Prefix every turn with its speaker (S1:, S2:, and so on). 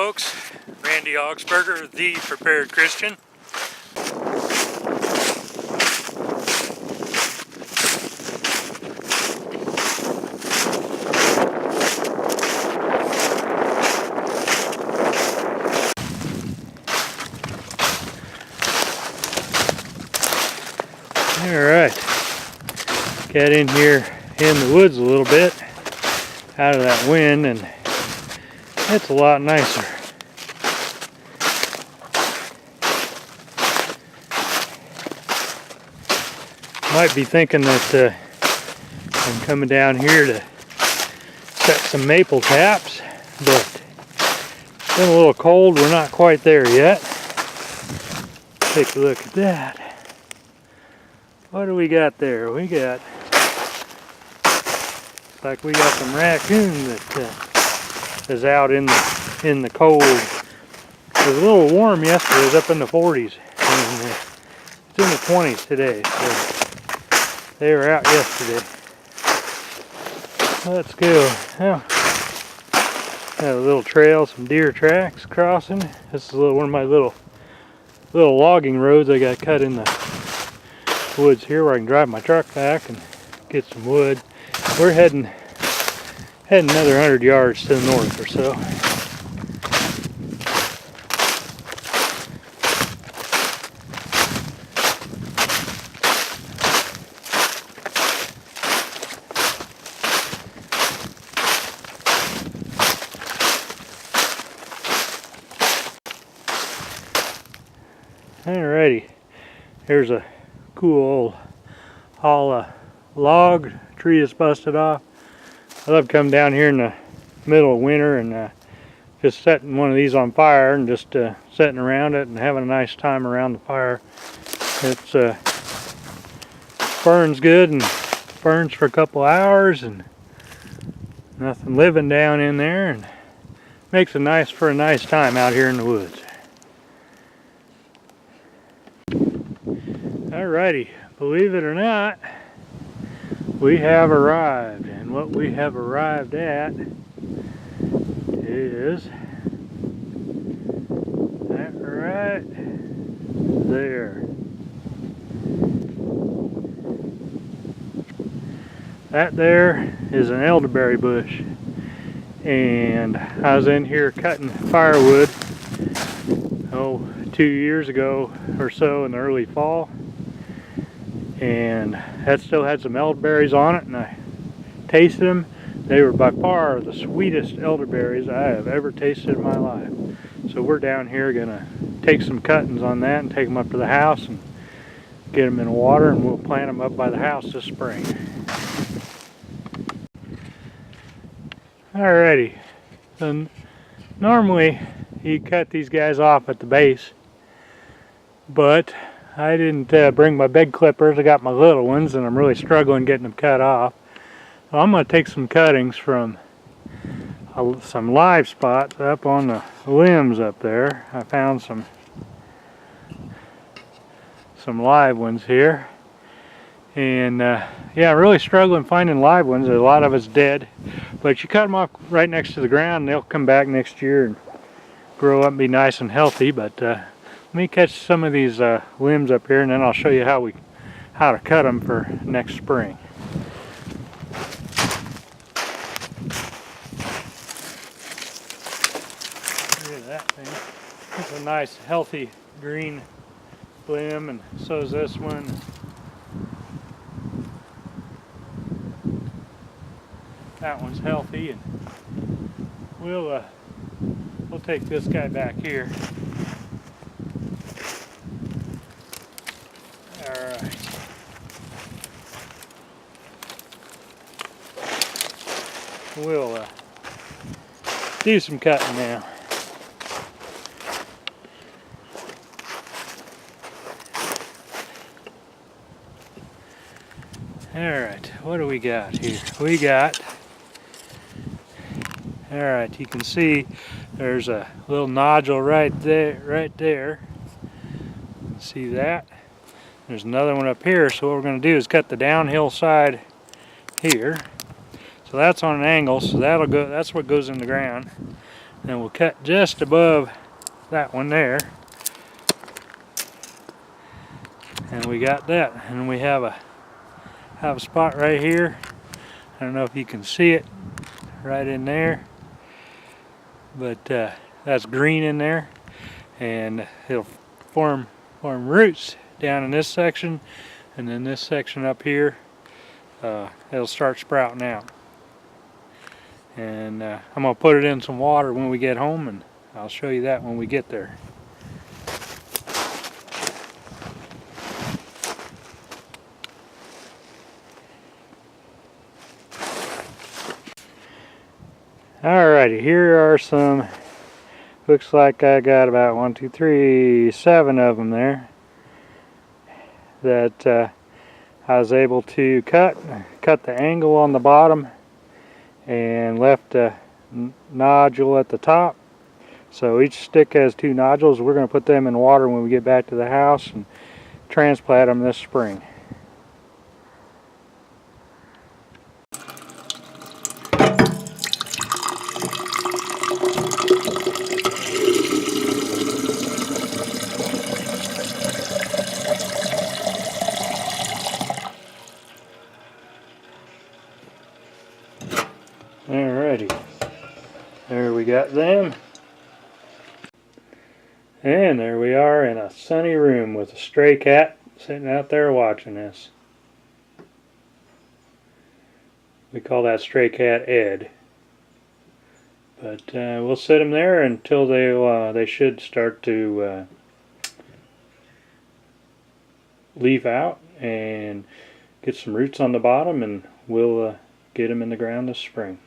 S1: folks, Randy Augsburger, the Prepared Christian. Alright, got in here in the woods a little bit out of that wind, and it's a lot nicer. Might be thinking that I'm coming down here to set some maple taps, but it's been a little cold. We're not quite there yet. Take a look at that. What do we got there? We got, looks like we got some raccoon that is out in the cold. It was a little warm yesterday. It was up in the 40s. And it's in the 20s today. So they were out yesterday. Let's go. Well, got a little trail, some deer tracks crossing. This is one of my little logging roads I got cut in the woods here where I can drive my truck back and get some wood. We're heading another 100 yards to the north or so. Alrighty, here's a cool old hollow log tree that's busted off. I love to come down here in the middle of winter and just setting one of these on fire and just sitting around it and having a nice time around the fire. It's burns good and burns for a couple hours and nothing living down in there, and makes it nice for a nice time out here in the woods. Alrighty, believe it or not, we have arrived, and what we have arrived at is that right there. That there is an elderberry bush, and I was in here cutting firewood 2 years ago or so in the early fall, and that still had some elderberries on it, and I tasted them. They were by far the sweetest elderberries I have ever tasted in my life. So we're down here gonna take some cuttings on that and take them up to the house and get them in water, and we'll plant them up by the house this spring. Alrighty, so normally you cut these guys off at the base, but I didn't bring my big clippers. I got my little ones, and I'm really struggling getting them cut off. So I'm going to take some cuttings from some live spots up on the limbs up there. I found some live ones here, and yeah, really struggling finding live ones. A lot of it's dead, but you cut them off right next to the ground and they'll come back next year and grow up and be nice and healthy. But let me catch some of these limbs up here, and then I'll show you how to cut them for next spring. Look at that thing. It's a nice healthy green limb, and so is this one. That one's healthy, and we'll take this guy back here. Alright. We'll do some cutting now. Alright, what do we got here? We got, alright, you can see there's a little nodule right there. See that? There's another one up here, so what we're going to do is cut the downhill side here. So that's on an angle, so that'll go. That's what goes in the ground. And we'll cut just above that one there. And we got that. And we have a spot right here. I don't know if you can see it right in there, but that's green in there, and it'll form roots down in this section, and then this section up here, it'll start sprouting out. And I'm gonna put it in some water when we get home, and I'll show you that when we get there. Alrighty, here are some, looks like I got about 1, 2, 3, 7 of them there that I was able to cut the angle on the bottom and left a nodule at the top. So each stick has 2 nodules. We're going to put them in water when we get back to the house and transplant them this spring. Alrighty, there we got them, and there we are in a sunny room with a stray cat sitting out there watching us. We call that stray cat Ed, but we'll sit him there until they should start to leaf out and get some roots on the bottom, and we'll get them in the ground this spring.